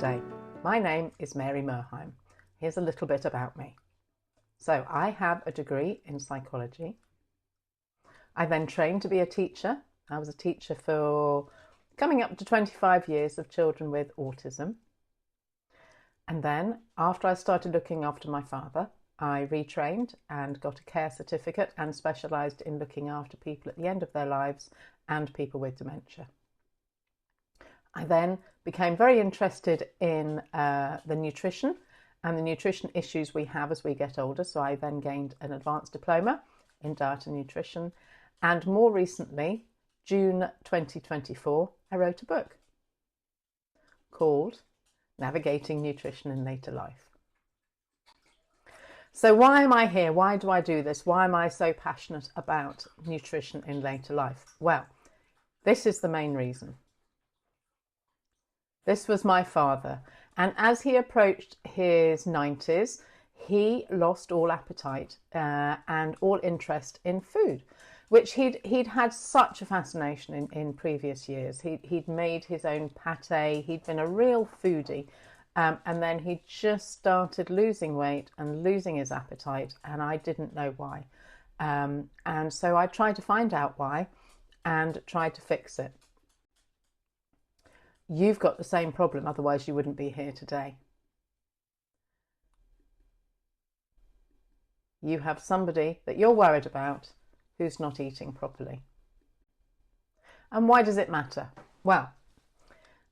today. My name is Mary Merheim. Here's a little bit about me. So I have a degree in psychology. I then trained to be a teacher. I was a teacher for coming up to 25 years of children with autism. And then after I started looking after my father, I retrained and got a care certificate and specialised in looking after people at the end of their lives and people with dementia. I then became very interested in the nutrition and the nutrition issues we have as we get older. So I then gained an advanced diploma in diet and nutrition. And more recently, June 2024, I wrote a book called Navigating Nutrition in Later Life. So why am I here? Why do I do this? Why am I so passionate about nutrition in later life? Well, this is the main reason. This was my father, and as he approached his 90s, he lost all appetite and all interest in food, which he'd had such a fascination in previous years. He'd made his own pate, he'd been a real foodie, and then he just started losing weight and losing his appetite, and I didn't know why. And so I tried to find out why and tried to fix it. You've got the same problem, otherwise you wouldn't be here today. You have somebody that you're worried about who's not eating properly. And why does it matter? Well,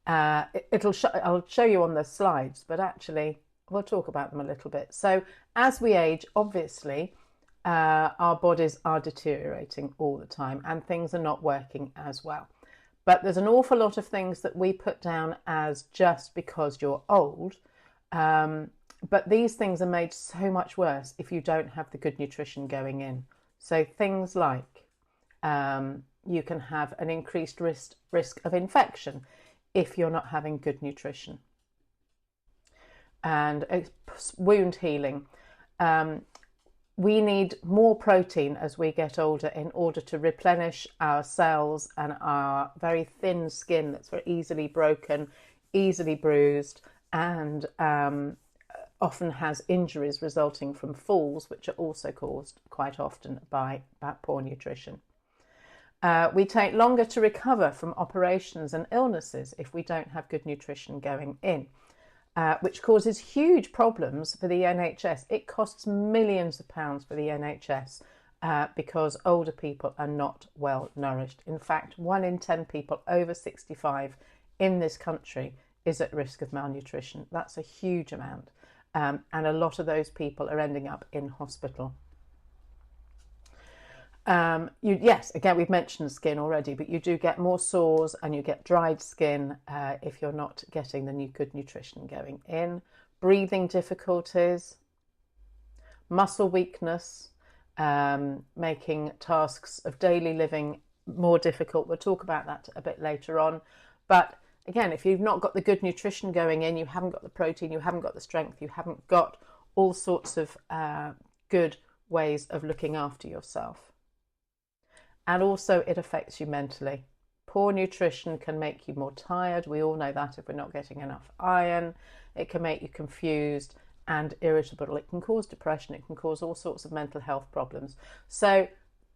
I'll show you on the slides, but actually we'll talk about them a little bit. So as we age, obviously, our bodies are deteriorating all the time and things are not working as well. But there's an awful lot of things that we put down as just because you're old. But these things are made so much worse if you don't have the good nutrition going in. So things like you can have an increased risk of infection if you're not having good nutrition. And wound healing. We need more protein as we get older in order to replenish our cells and our very thin skin that's very easily broken, easily bruised, and often has injuries resulting from falls, which are also caused quite often by poor nutrition. We take longer to recover from operations and illnesses if we don't have good nutrition going in. Which causes huge problems for the NHS. It costs millions of pounds for the NHS because older people are not well nourished. In fact, 1 in 10 people over 65 in this country is at risk of malnutrition. That's a huge amount. And a lot of those people are ending up in hospital. Yes, again, we've mentioned skin already, but you do get more sores and you get dried skin if you're not getting the good nutrition going in. Breathing difficulties, muscle weakness, making tasks of daily living more difficult. We'll talk about that a bit later on. But again, if you've not got the good nutrition going in, you haven't got the protein, you haven't got the strength, you haven't got all sorts of good ways of looking after yourself. And also it affects you mentally. Poor nutrition can make you more tired. We all know that if we're not getting enough iron. It can make you confused and irritable. It can cause depression. It can cause all sorts of mental health problems. So,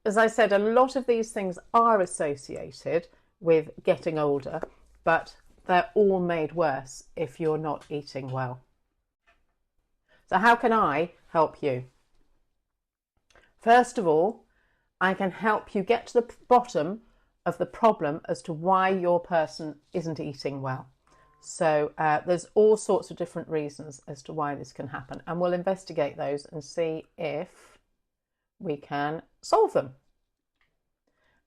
as I said, a lot of these things are associated with getting older, but they're all made worse if you're not eating well. So how can I help you? First of all, I can help you get to the bottom of the problem as to why your person isn't eating well. So there's all sorts of different reasons as to why this can happen, and we'll investigate those and see if we can solve them.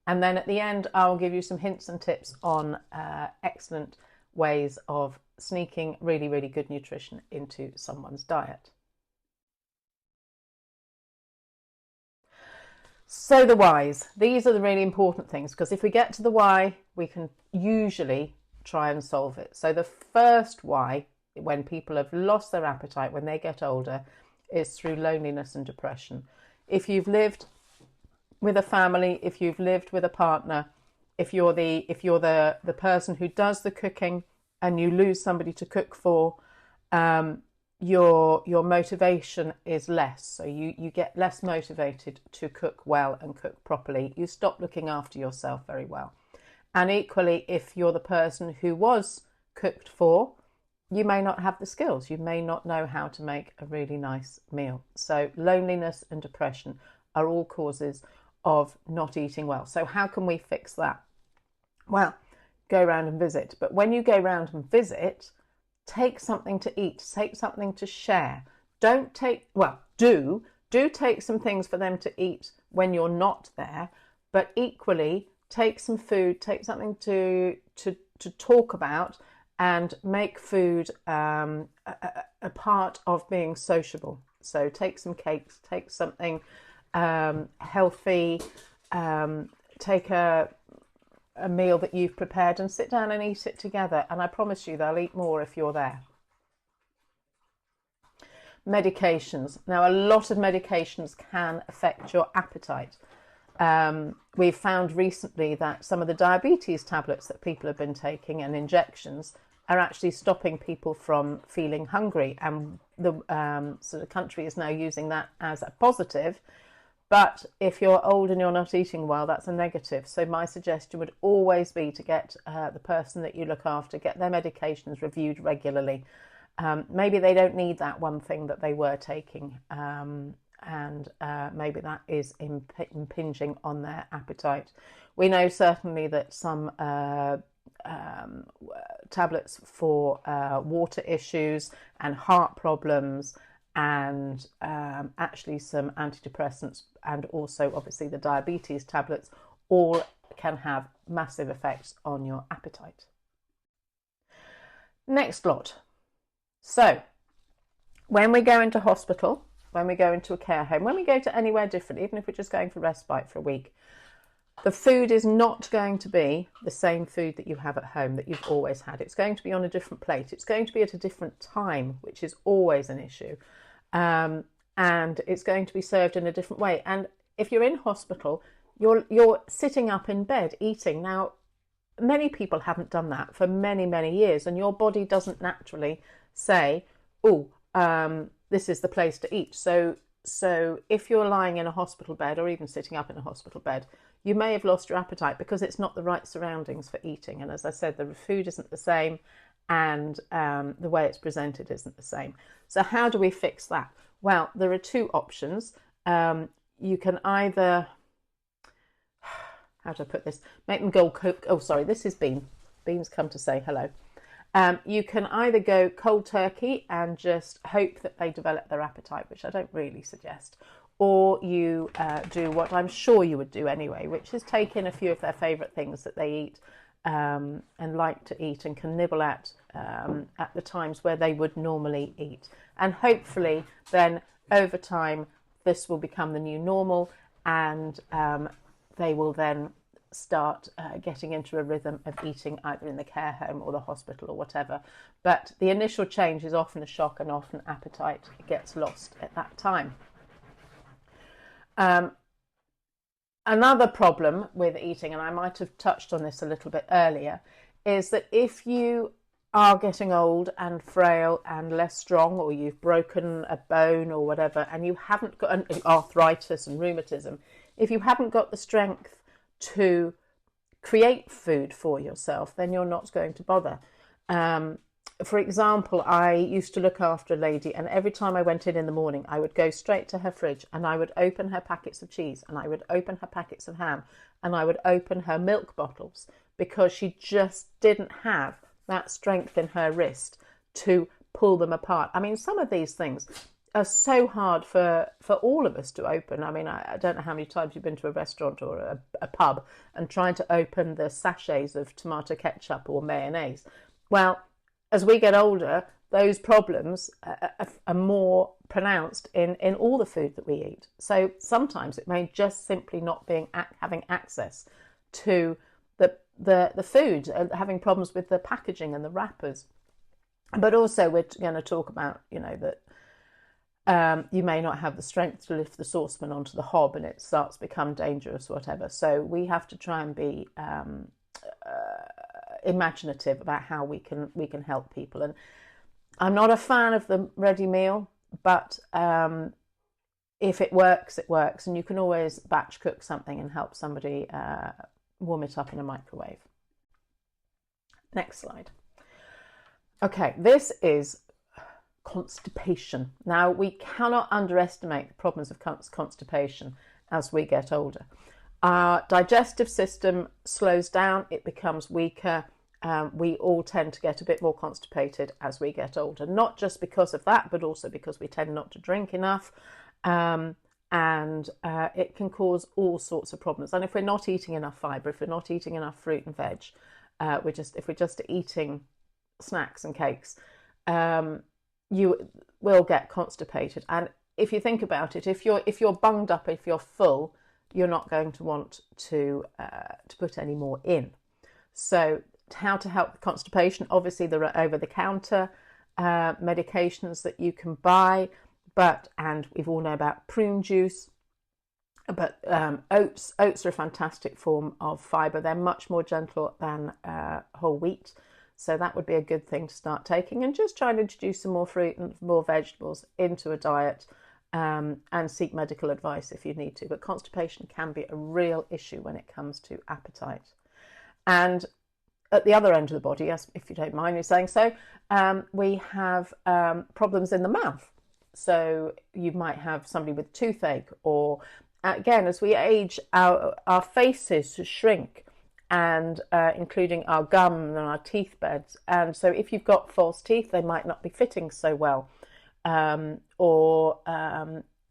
And then at the end, I'll give you some hints and tips on excellent ways of sneaking really, really good nutrition into someone's diet. So the whys, these are the really important things, because if we get to the why, we can usually try and solve it. So the first why, when people have lost their appetite, when they get older, is through loneliness and depression. If you've lived with a family, if you've lived with a partner, if you're the person who does the cooking and you lose somebody to cook for, your motivation is less. So you get less motivated to cook well and cook properly. You stop looking after yourself very well. And equally, if you're the person who was cooked for, you may not have the skills. You may not know how to make a really nice meal. So loneliness and depression are all causes of not eating well. So how can we fix that? Well, go around and visit. But when you go around and visit, take something to eat, take something to share. Don't take, well, do take some things for them to eat when you're not there, but equally take some food, take something to talk about, and make food a part of being sociable. So take some cakes, take something healthy, take a meal that you've prepared and sit down and eat it together. And I promise you they'll eat more if you're there. Medications. Now, a lot of medications can affect your appetite. We've found recently that some of the diabetes tablets that people have been taking and injections are actually stopping people from feeling hungry, and the sort of country is now using that as a positive. But if you're old and you're not eating well, that's a negative. So my suggestion would always be to get the person that you look after, get their medications reviewed regularly. Maybe they don't need that one thing that they were taking, and maybe that is impinging on their appetite. We know certainly that some tablets for water issues and heart problems, and actually some antidepressants, and also obviously the diabetes tablets, all can have massive effects on your appetite. Next lot. So when we go into hospital, when we go into a care home, when we go to anywhere different, even if we're just going for respite for a week, the food is not going to be the same food that you have at home that you've always had. It's going to be on a different plate. It's going to be at a different time, which is always an issue. And it's going to be served in a different way. And if you're in hospital, you're sitting up in bed eating. Now, many people haven't done that for many, many years, and your body doesn't naturally say, oh, this is the place to eat. So if you're lying in a hospital bed, or even sitting up in a hospital bed, you may have lost your appetite because it's not the right surroundings for eating. And as I said, the food isn't the same, and the way it's presented isn't the same. So how do we fix that? Well, there are two options. You can either, how do I put this? Make them go cook. Oh, sorry, this is Bean. Bean's come to say hello. You can either go cold turkey and just hope that they develop their appetite, which I don't really suggest, or you do what I'm sure you would do anyway, which is take in a few of their favourite things that they eat and like to eat and can nibble at the times where they would normally eat. And hopefully then over time this will become the new normal, and they will then start getting into a rhythm of eating either in the care home or the hospital or whatever. But the initial change is often a shock, and often appetite gets lost at that time. Another problem with eating, and I might have touched on this a little bit earlier, is that if you are getting old and frail and less strong, or you've broken a bone or whatever, and you haven't got arthritis and rheumatism, if you haven't got the strength to create food for yourself, then you're not going to bother. For example, I used to look after a lady, and every time I went in the morning, I would go straight to her fridge and I would open her packets of cheese, and I would open her packets of ham, and I would open her milk bottles, because she just didn't have that strength in her wrist to pull them apart. I mean, some of these things are so hard for all of us to open. I mean, I don't know how many times you've been to a restaurant or a pub and trying to open the sachets of tomato ketchup or mayonnaise. Well, as we get older, those problems are more pronounced in all the food that we eat. So sometimes it may just simply not having access to the food, having problems with the packaging and the wrappers. But also we're going to talk about, that you may not have the strength to lift the saucepan onto the hob and it starts to become dangerous or whatever. So we have to try and be imaginative about how we can help people. And I'm not a fan of the ready meal, but if it works, it works, and you can always batch cook something and help somebody warm it up in a microwave. Next slide. Okay, this is constipation. Now, we cannot underestimate the problems of constipation as we get older. Our digestive system slows down, it becomes weaker. We all tend to get a bit more constipated as we get older, not just because of that, but also because we tend not to drink enough. And it can cause all sorts of problems. And if we're not eating enough fibre, if we're not eating enough fruit and veg, if we're just eating snacks and cakes, you will get constipated. And if you think about it, if you're bunged up, if you're full, you're not going to want to put any more in. So how to help with constipation? Obviously, there are over-the-counter medications that you can buy, and we all know about prune juice. But oats are a fantastic form of fibre. They're much more gentle than whole wheat. So that would be a good thing to start taking, and just try and introduce some more fruit and more vegetables into a diet, and seek medical advice if you need to. But constipation can be a real issue when it comes to appetite. And at the other end of the body, if you don't mind me saying so, we have problems in the mouth. So you might have somebody with toothache, or again, as we age, our faces shrink, and including our gum and our teeth beds. And so if you've got false teeth, they might not be fitting so well. Or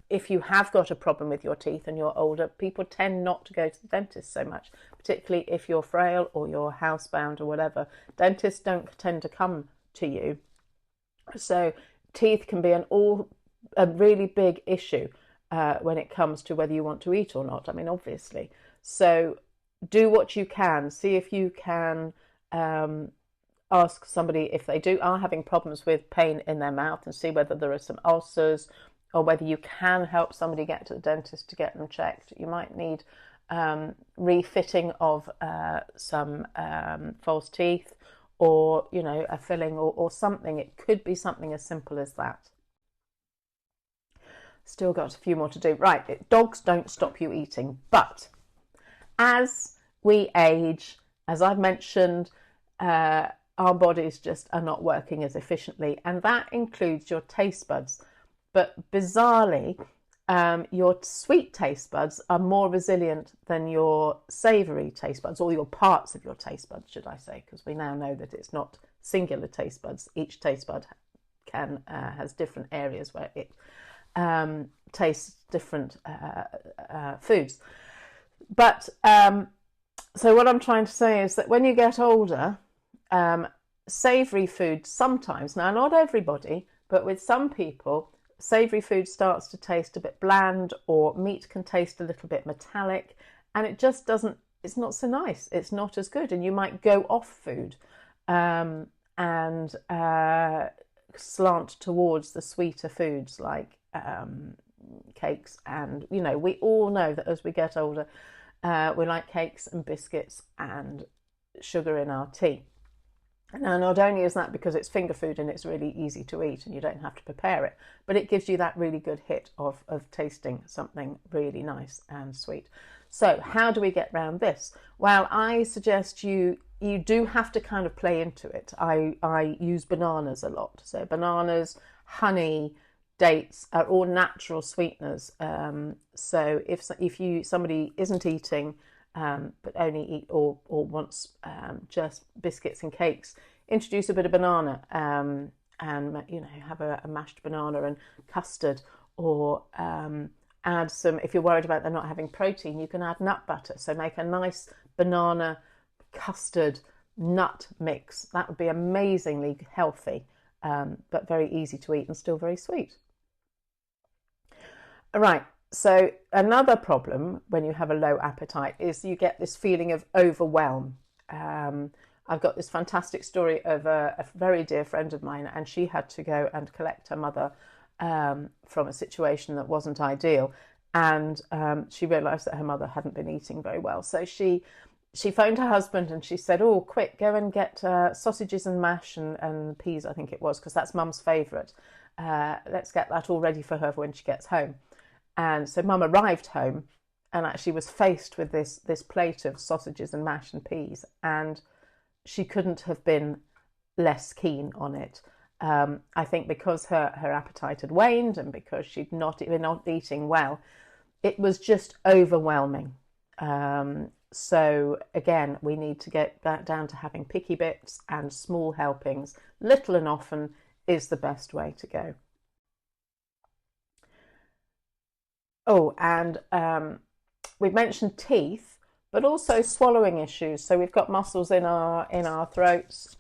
if you have got a problem with your teeth and you're older, people tend not to go to the dentist so much, particularly if you're frail or you're housebound or whatever. Dentists don't tend to come to you. So teeth can be a really big issue when it comes to whether you want to eat or not. I mean, obviously. So do what you can. See if you can ask somebody if they are having problems with pain in their mouth, and see whether there are some ulcers, or whether you can help somebody get to the dentist to get them checked. You might need refitting of some false teeth, or a filling, or something. It could be something as simple as that. Still got a few more to do. Right, dogs don't stop you eating, but as we age, as I've mentioned, our bodies just are not working as efficiently, and that includes your taste buds. But bizarrely, your sweet taste buds are more resilient than your savoury taste buds, or your parts of your taste buds, should I say, because we now know that it's not singular taste buds. Each taste bud has different areas where it tastes different foods. But so what I'm trying to say is that when you get older, savoury food sometimes, now not everybody, but with some people, savoury food starts to taste a bit bland, or meat can taste a little bit metallic, and it just doesn't, it's not so nice, it's not as good, and you might go off food and slant towards the sweeter foods like cakes. And we all know that as we get older, we like cakes and biscuits and sugar in our tea. Now, not only is that because it's finger food and it's really easy to eat and you don't have to prepare it, but it gives you that really good hit of tasting something really nice and sweet. So how do we get around this? Well, I suggest you do have to kind of play into it. I use bananas a lot. So bananas, honey, dates are all natural sweeteners. So if somebody isn't eating, but only eat or wants just biscuits and cakes, introduce a bit of banana, and have a mashed banana and custard, or add some, if you're worried about them not having protein, you can add nut butter. So make a nice banana custard nut mix. That would be amazingly healthy, but very easy to eat and still very sweet. All right. So another problem when you have a low appetite is you get this feeling of overwhelm. I've got this fantastic story of a very dear friend of mine, and she had to go and collect her mother from a situation that wasn't ideal, and she realised that her mother hadn't been eating very well. So she she phoned her husband and she said, oh, quick, go and get sausages and mash and peas, I think it was, because that's Mum's favourite. Let's get that all ready for her when she gets home. And so Mum arrived home and actually was faced with this plate of sausages and mash and peas, and she couldn't have been less keen on it. I think because her appetite had waned and because she'd not eating well, it was just overwhelming. So again, we need to get back down to having picky bits and small helpings. Little and often is the best way to go. Oh, and we've mentioned teeth, but also swallowing issues. So we've got muscles in our throats.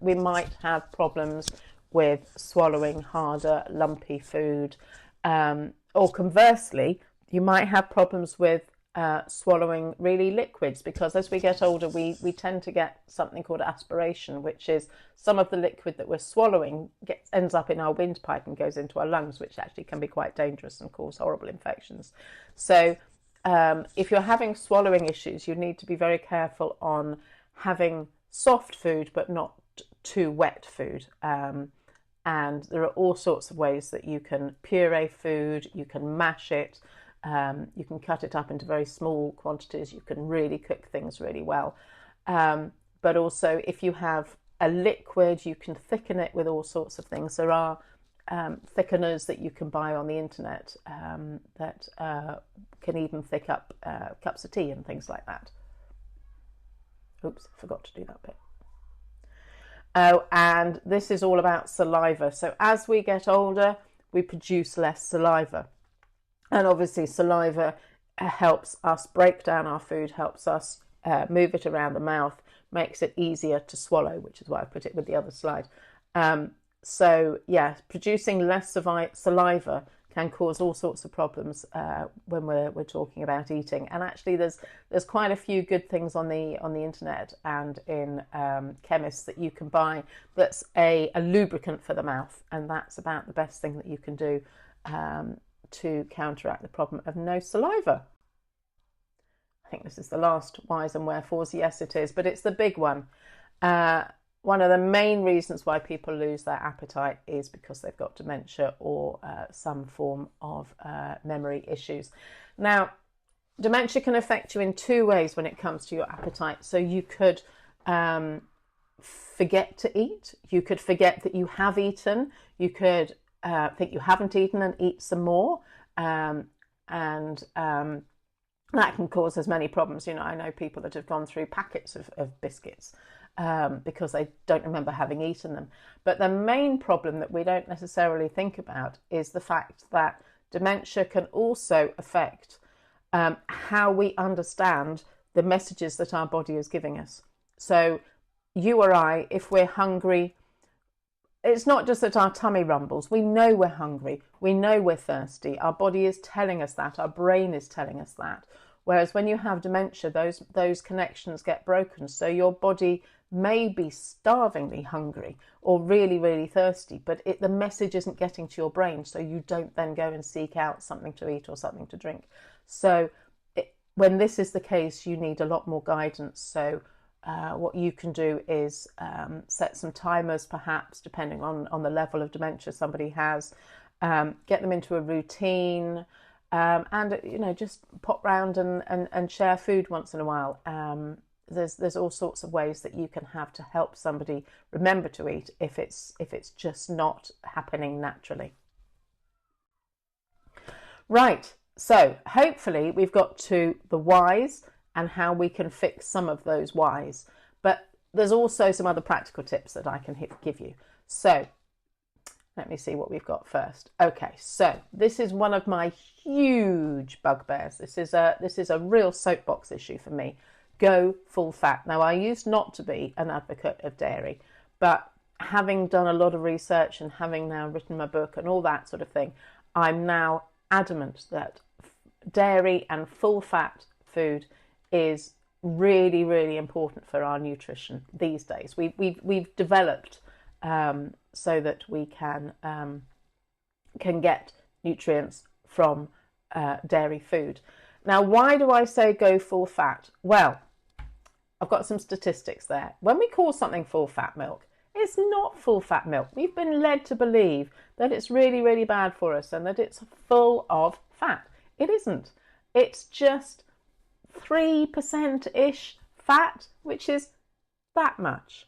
We might have problems with swallowing harder, lumpy food, or conversely, you might have problems with swallowing really liquids, because as we get older, we tend to get something called aspiration, which is some of the liquid that we're swallowing ends up in our windpipe and goes into our lungs, which actually can be quite dangerous and cause horrible infections. So if you're having swallowing issues, you need to be very careful on having soft food but not too wet food. And there are all sorts of ways that you can puree food, you can mash it, you can cut it up into very small quantities, you can really cook things really well. But also if you have a liquid, you can thicken it with all sorts of things. There are thickeners that you can buy on the internet that can even thick up cups of tea and things like that. Oops, I forgot to do that bit. Oh, and this is all about saliva. So as we get older, we produce less saliva. And obviously saliva helps us break down our food, helps us move it around the mouth, makes it easier to swallow, which is why I put it with the other slide. So yeah, producing less saliva can cause all sorts of problems when we're talking about eating. And actually there's quite a few good things on the internet and in chemists that you can buy that's a lubricant for the mouth, and that's about the best thing that you can do to counteract the problem of no saliva. I think this is the last whys and wherefores. Yes, it is, but it's the big one. One of the main reasons why people lose their appetite is because they've got dementia or some form of memory issues. Now, dementia can affect you in two ways when it comes to your appetite. So you could forget to eat. You could forget that you have eaten. You could think you haven't eaten and eat some more. That can cause as many problems. You know, I know people that have gone through packets of biscuits because they don't remember having eaten them. But the main problem that we don't necessarily think about is the fact that dementia can also affect how we understand the messages that our body is giving us. So you or I, if we're hungry, it's not just that our tummy rumbles. We know we're hungry. We know we're thirsty. Our body is telling us that. Our brain is telling us that. Whereas when you have dementia, those connections get broken. So your body may be starvingly hungry or really, really thirsty, but the message isn't getting to your brain. So you don't then go and seek out something to eat or something to drink. So when this is the case, you need a lot more guidance. So what you can do is set some timers, perhaps, depending on the level of dementia somebody has. Get them into a routine, and just pop round and share food once in a while. There's all sorts of ways that you can have to help somebody remember to eat if it's just not happening naturally. Right. So hopefully we've got to the whys and how we can fix some of those whys. But there's also some other practical tips that I can give you. So let me see what we've got first. Okay, so this is one of my huge bugbears. This is a real soapbox issue for me. Go full fat. Now, I used not to be an advocate of dairy, but having done a lot of research and having now written my book and all that sort of thing, I'm now adamant that dairy and full fat food is really, really important for our nutrition these days. We've developed so that we can get nutrients from dairy food. Now, why do I say go full fat? Well, I've got some statistics there. When we call something full fat milk, it's not full fat milk. We've been led to believe that it's really, really bad for us and that it's full of fat. It isn't. It's just 3%-ish fat, which is that much.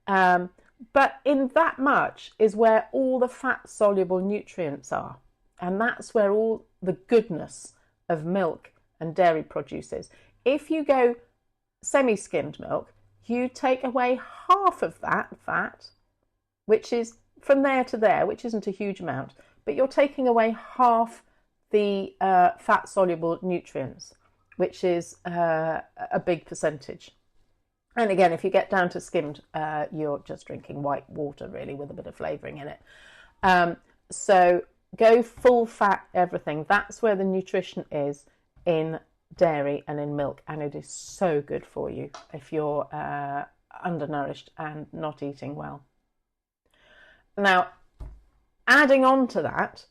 But in that much is where all the fat-soluble nutrients are. And that's where all the goodness of milk and dairy produce is. If you go semi-skimmed milk, you take away half of that fat, which is from there to there, which isn't a huge amount, but you're taking away half the fat-soluble nutrients, which is a big percentage. And again, if you get down to skimmed, you're just drinking white water, really, with a bit of flavouring in it. So go full fat everything. That's where the nutrition is in dairy and in milk, and it is so good for you if you're undernourished and not eating well. Now, adding on to that,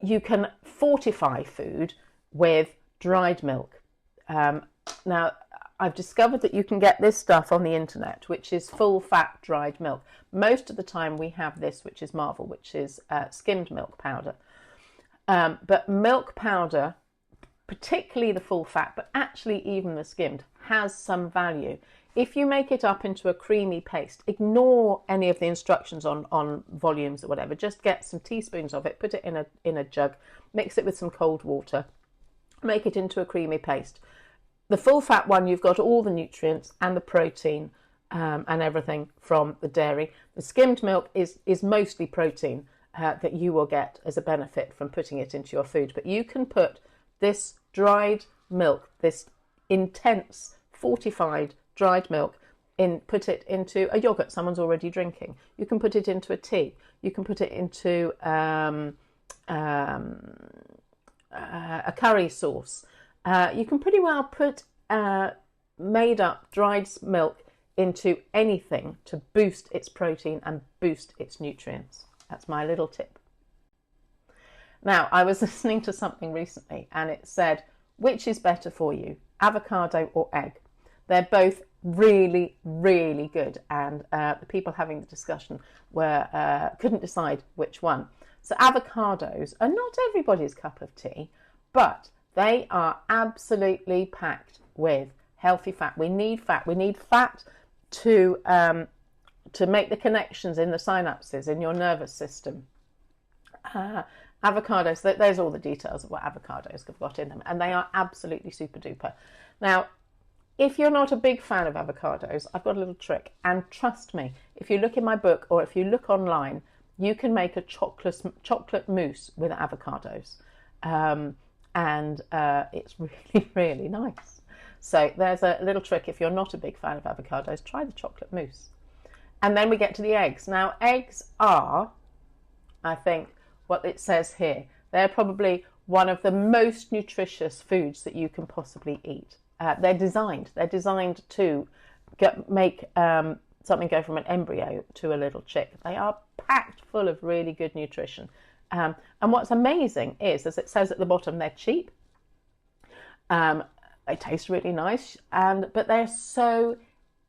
you can fortify food with dried milk. Now, I've discovered that you can get this stuff on the internet, which is full fat dried milk. Most of the time we have this, which is Marvel, which is skimmed milk powder. But milk powder, particularly the full fat, but actually even the skimmed, has some value. If you make it up into a creamy paste, ignore any of the instructions on volumes or whatever. Just get some teaspoons of it, put it in a jug, mix it with some cold water, make it into a creamy paste. The full fat one, you've got all the nutrients and the protein and everything from the dairy. The skimmed milk is mostly protein that you will get as a benefit from putting it into your food. But you can put this dried milk, this intense fortified dried milk, put it into a yogurt someone's already drinking. You can put it into a tea. You can put it into a curry sauce. You can pretty well put made up dried milk into anything to boost its protein and boost its nutrients. That's my little tip. Now, I was listening to something recently and it said, which is better for you, avocado or egg? They're both really, really good, and the people having the discussion couldn't decide which one. So avocados are not everybody's cup of tea, but they are absolutely packed with healthy fat. We need fat. We need fat to make the connections in the synapses in your nervous system. Avocados, there's all the details of what avocados have got in them, and they are absolutely super duper. Now, if you're not a big fan of avocados, I've got a little trick, and trust me, if you look in my book or if you look online, you can make a chocolate mousse with avocados, and it's really, really nice. So there's a little trick. If you're not a big fan of avocados, try the chocolate mousse. And then we get to the eggs. Now, eggs are, I think, what it says here, they're probably one of the most nutritious foods that you can possibly eat. They're designed to make something go from an embryo to a little chick. They are packed full of really good nutrition. And what's amazing is, as it says at the bottom, they're cheap. They taste really nice, but they're so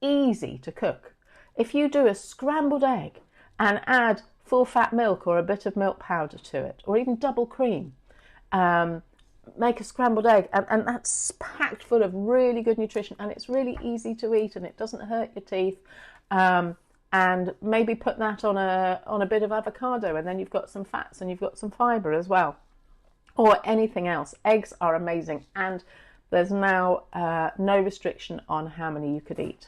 easy to cook. If you do a scrambled egg and add full fat milk or a bit of milk powder to it, or even double cream, make a scrambled egg, and that's packed full of really good nutrition, and it's really easy to eat, and it doesn't hurt your teeth. And maybe put that on a bit of avocado, and then you've got some fats and you've got some fibre as well, or anything else. Eggs are amazing, and there's now no restriction on how many you could eat.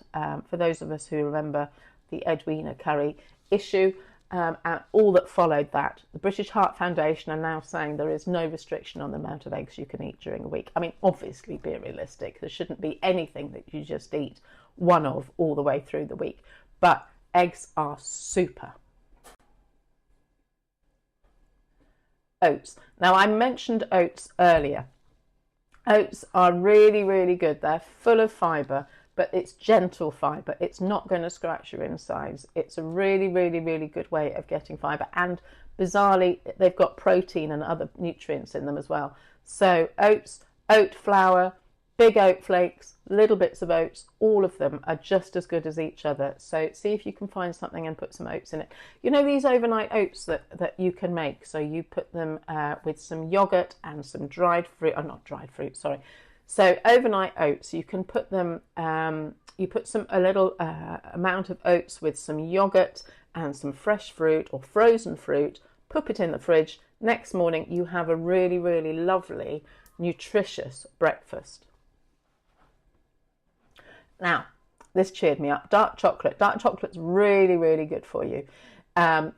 For those of us who remember the Edwina curry issue, and all that followed that, the British Heart Foundation are now saying there is no restriction on the amount of eggs you can eat during a week. I mean, obviously, be realistic. There shouldn't be anything that you just eat one of all the way through the week. But eggs are super. Oats. Now, I mentioned oats earlier. Oats are really, really good. They're full of fibre, but it's gentle fibre. It's not going to scratch your insides. It's a really, really, really good way of getting fibre. And bizarrely, they've got protein and other nutrients in them as well. So oats, oat flour, big oat flakes, little bits of oats, all of them are just as good as each other. So see if you can find something and put some oats in it. You know these overnight oats that you can make? So you put them with some yogurt and some dried fruit, not dried fruit, sorry. So overnight oats, you can put them, you put a little amount of oats with some yogurt and some fresh fruit or frozen fruit, put it in the fridge. Next morning you have a really, really lovely, nutritious breakfast. Now, this cheered me up. Dark chocolate. Dark chocolate's really, really good for you.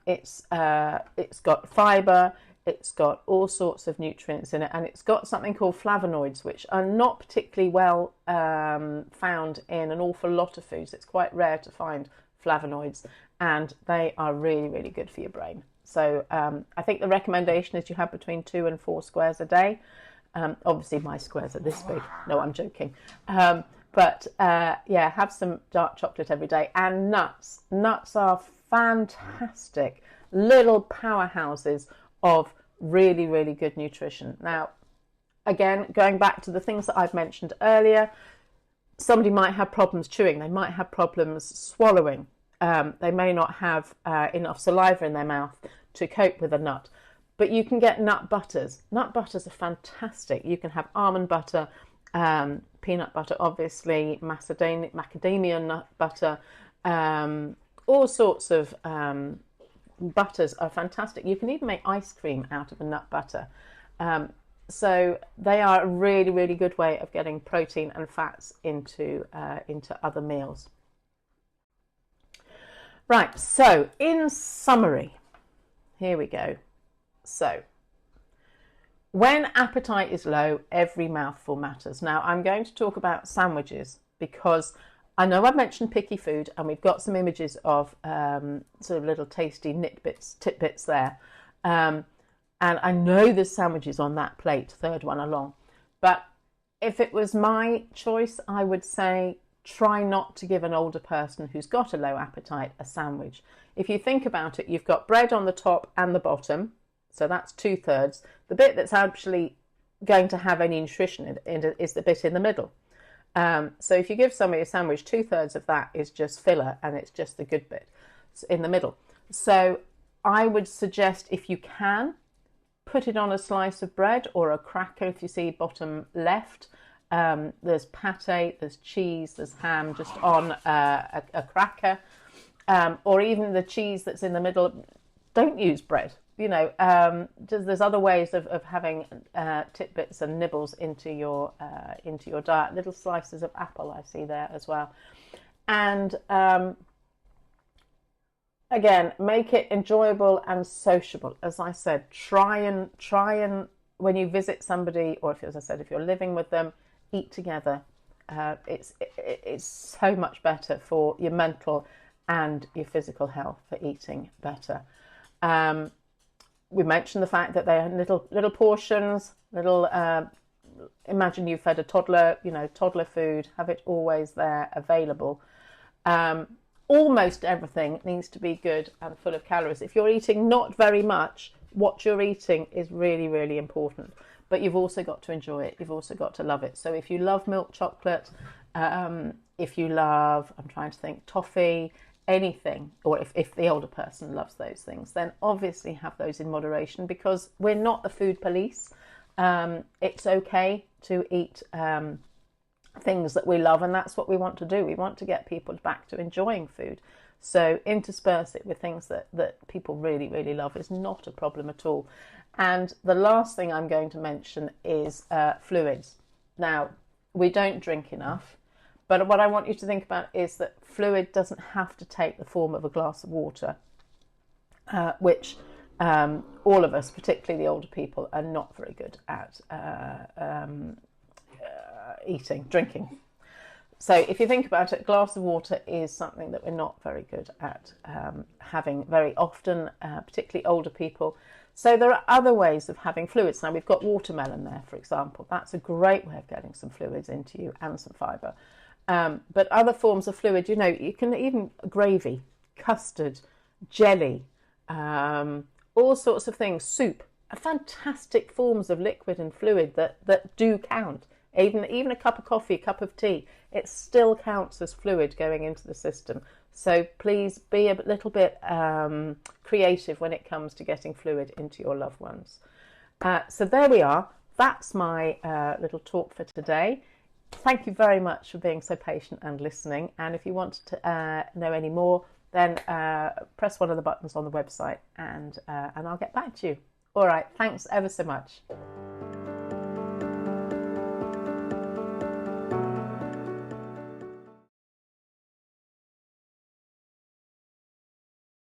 It's got fibre, it's got all sorts of nutrients in it, and it's got something called flavonoids, which are not particularly well found in an awful lot of foods. It's quite rare to find flavonoids, and they are really, really good for your brain. So I think the recommendation is you have between 2 and 4 squares a day. Obviously, my squares are this big. No, I'm joking. But yeah, have some dark chocolate every day. And nuts. Nuts are fantastic little powerhouses of really, really good nutrition. Now, again, going back to the things that I've mentioned earlier, somebody might have problems chewing. They might have problems swallowing. They may not have enough saliva in their mouth to cope with a nut. But you can get nut butters. Nut butters are fantastic. You can have almond butter, peanut butter, obviously, macadamia nut butter, all sorts of butters are fantastic. You can even make ice cream out of a nut butter. So they are a really, really good way of getting protein and fats into other meals. Right, so in summary, here we go. So, when appetite is low, every mouthful matters. Now, I'm going to talk about sandwiches because I know I've mentioned picky food and we've got some images of sort of little tasty tidbits there. And I know there's sandwiches on that plate, third one along. But if it was my choice, I would say try not to give an older person who's got a low appetite a sandwich. If you think about it, you've got bread on the top and the bottom. So that's 2/3. The bit that's actually going to have any nutrition in it is the bit in the middle. So if you give somebody a sandwich, 2/3 of that is just filler and it's just the good bit in the middle. So I would suggest, if you can, put it on a slice of bread or a cracker. If you see bottom left, there's pate, there's cheese, there's ham just on a cracker, or even the cheese that's in the middle. Don't use bread. You know, there's other ways of having tidbits and nibbles into your diet. Little slices of apple I see there as well, and again, make it enjoyable and sociable. As I said, try and when you visit somebody, or if you're living with them, eat together. It's so much better for your mental and your physical health for eating better. We mentioned the fact that they are little portions, imagine you fed a toddler, toddler food, have it always there available. Almost everything needs to be good and full of calories. If you're eating not very much, what you're eating is really, really important. But you've also got to enjoy it. You've also got to love it. So if you love milk chocolate, if you love, I'm trying to think, toffee, anything, or if the older person loves those things, then obviously have those in moderation, because we're not the food police. It's okay to eat things that we love, and that's what we want to do. We want to get people back to enjoying food. So intersperse it with things that people really, really love is not a problem at all. And the last thing I'm going to mention is fluids. Now, we don't drink enough, but what I want you to think about is that fluid doesn't have to take the form of a glass of water, which all of us, particularly the older people, are not very good at drinking. So if you think about it, a glass of water is something that we're not very good at having very often, particularly older people. So there are other ways of having fluids. Now, we've got watermelon there, for example. That's a great way of getting some fluids into you and some fibre. But other forms of fluid, you can even gravy, custard, jelly, all sorts of things, soup, are fantastic forms of liquid and fluid that do count even a cup of coffee, a cup of tea, it still counts as fluid going into the system. So please be a little bit creative when it comes to getting fluid into your loved ones. So there we are. That's my little talk for today. Thank you very much for being so patient and listening. And if you want to know any more, then press one of the buttons on the website and I'll get back to you. All right, thanks ever so much.